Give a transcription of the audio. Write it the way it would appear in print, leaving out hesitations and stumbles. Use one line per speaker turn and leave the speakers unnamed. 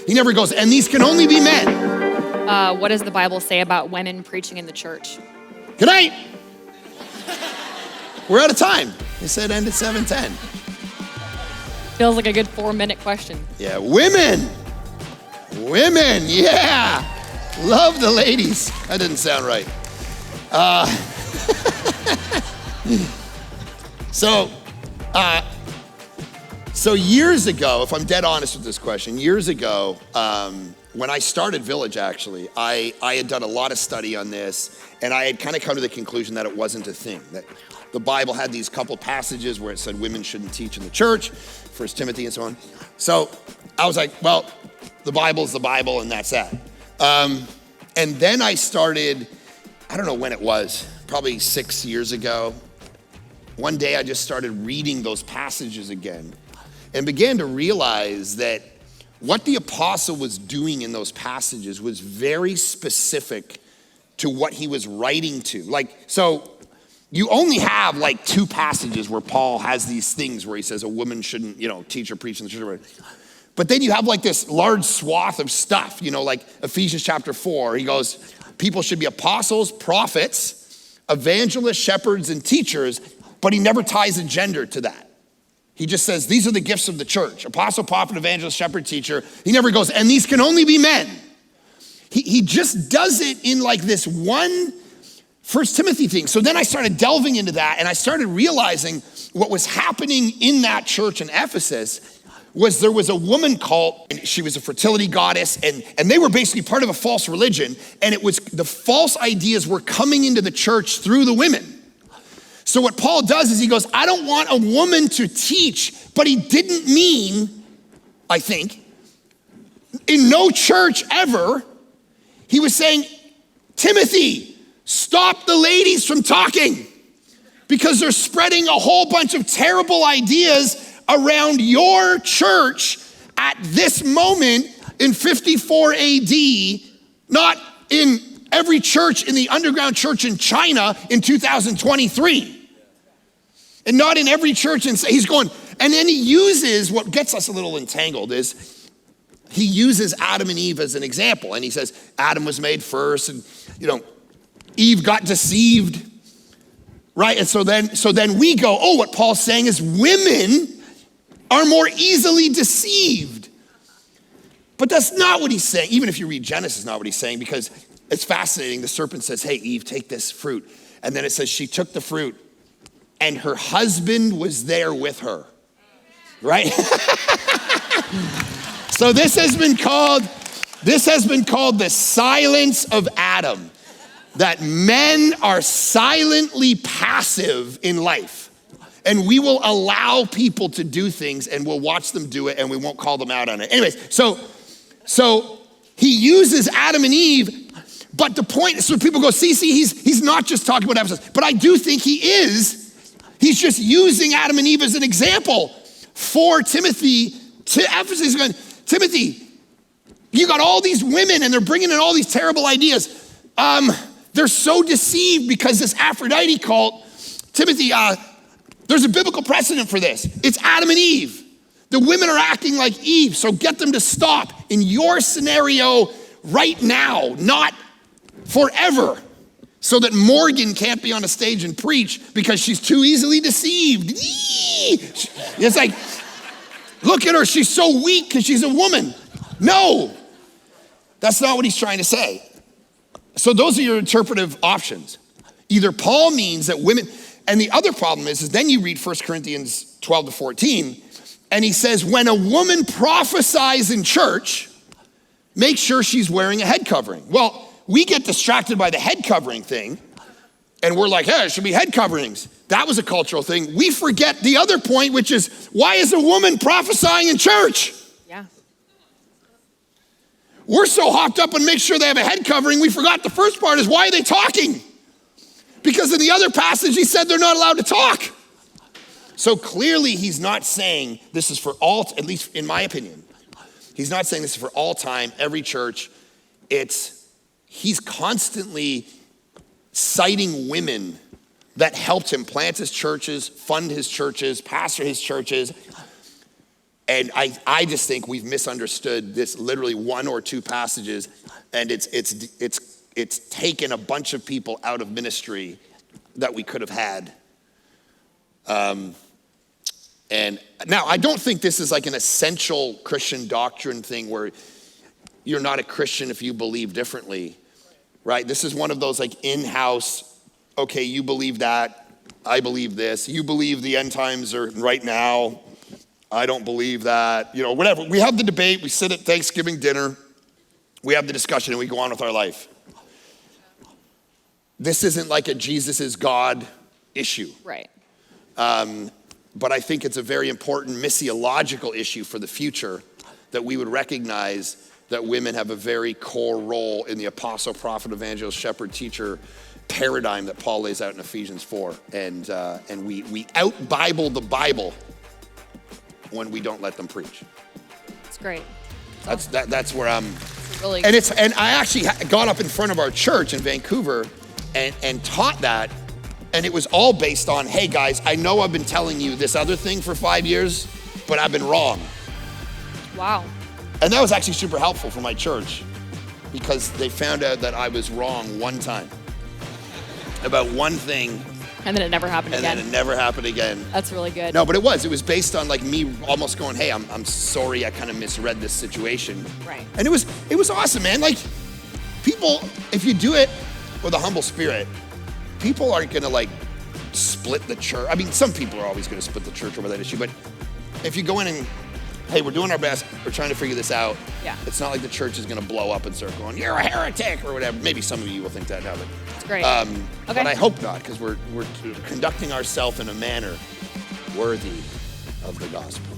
He never goes, and these can only be men.
What does the Bible say about women preaching in the church?
Good night. We're out of time. They said end at 7:10.
Feels like a good 4-minute question.
Yeah, women, yeah. Love the ladies. That didn't sound right. So years ago, if I'm dead honest with this question, years ago, when I started Village, actually, I had done a lot of study on this, and I had kind of come to the conclusion that it wasn't a thing, that the Bible had these couple passages where it said women shouldn't teach in the church, 1 Timothy and so on. So I was like, well, the Bible's the Bible, and that's that. And then I started, I don't know when it was, probably 6 years ago. One day I just started reading those passages again and began to realize that what the apostle was doing in those passages was very specific to what he was writing to. Like, so you only have like 2 passages where Paul has these things where he says a woman shouldn't, teach or preach in the church. But then you have like this large swath of stuff, like Ephesians chapter 4. He goes, people should be apostles, prophets, evangelists, shepherds, and teachers, but he never ties a gender to that. He just says, these are the gifts of the church. Apostle, prophet, evangelist, shepherd, teacher. He never goes, and these can only be men. He just does it in like this one 1 Timothy thing. So then I started delving into that, and I started realizing what was happening in that church in Ephesus was there was a woman cult, and she was a fertility goddess, and they were basically part of a false religion, and it was the false ideas were coming into the church through the women. So what Paul does is he goes, I don't want a woman to teach, but he didn't mean, I think, in no church ever, he was saying, Timothy, stop the ladies from talking because they're spreading a whole bunch of terrible ideas around your church at this moment in 54 AD, not in every church in the underground church in China in 2023. And not in every church. And he's going, and then he uses, what gets us a little entangled is, he uses Adam and Eve as an example. And he says, Adam was made first, and Eve got deceived, right? And so then we go, oh, what Paul's saying is women are more easily deceived. But that's not what he's saying. Even if you read Genesis, not what he's saying, because it's fascinating. The serpent says, hey, Eve, take this fruit. And then it says she took the fruit and her husband was there with her, right? So this has been called the silence of Adam, that men are silently passive in life. And we will allow people to do things and we'll watch them do it and we won't call them out on it. Anyways, so he uses Adam and Eve, but the point is, so people go, see, he's not just talking about Ephesus, but I do think he is. He's just using Adam and Eve as an example for Timothy to Ephesus. He's going, Timothy, you got all these women and they're bringing in all these terrible ideas. They're so deceived because this Aphrodite cult, Timothy, there's a biblical precedent for this. It's Adam and Eve. The women are acting like Eve, so get them to stop in your scenario right now, not forever, so that Morgan can't be on a stage and preach because she's too easily deceived. It's like, look at her, she's so weak because she's a woman. No, that's not what he's trying to say. So those are your interpretive options. Either Paul means that women, and the other problem is then you read 1 Corinthians 12 to 14, and he says, when a woman prophesies in church, make sure she's wearing a head covering. Well, we get distracted by the head covering thing, and we're like, hey, it should be head coverings. That was a cultural thing. We forget the other point, which is, why is a woman prophesying in church?
Yeah.
We're so hopped up on make sure they have a head covering, we forgot the first part is, why are they talking? Because in the other passage, he said they're not allowed to talk. So clearly he's not saying this is for all, at least in my opinion, he's not saying this is for all time, every church. He's constantly citing women that helped him plant his churches, fund his churches, pastor his churches. And I just think we've misunderstood this literally one or two passages, and it's taken a bunch of people out of ministry that we could have had. And now I don't think this is like an essential Christian doctrine thing where you're not a Christian if you believe differently, right? This is one of those like in-house, okay, you believe that, I believe this. You believe the end times are right now. I don't believe that, whatever. We have the debate, we sit at Thanksgiving dinner, we have the discussion, and we go on with our life. This isn't like a Jesus is God issue.
Right.
But I think it's a very important missiological issue for the future, that we would recognize that women have a very core role in the apostle, prophet, evangelist, shepherd, teacher paradigm that Paul lays out in Ephesians 4. And we out-Bible the Bible when we don't let them preach.
That's great.
That's where I'm.
Really.
And I actually got up in front of our church in Vancouver and taught that, and it was all based on, hey guys, I know I've been telling you this other thing for 5 years, but I've been wrong.
Wow.
And that was actually super helpful for my church, because they found out that I was wrong one time about one thing.
And then it never happened again.
And then it never happened again.
That's really good.
No, but it was based on like me almost going, hey, I'm sorry, I kind of misread this situation.
Right.
And it was awesome, man. Like, people, if you do it with a humble spirit, people aren't gonna like split the church. I mean, some people are always gonna split the church over that issue, but if you go in and, hey, we're doing our best, we're trying to figure this out.
Yeah.
It's not like the church is gonna blow up and start going, you're a heretic or whatever. Maybe some of you will think that now, but
That's great.
okay.
Okay.
But I hope not, because we're conducting ourselves in a manner worthy of the gospel.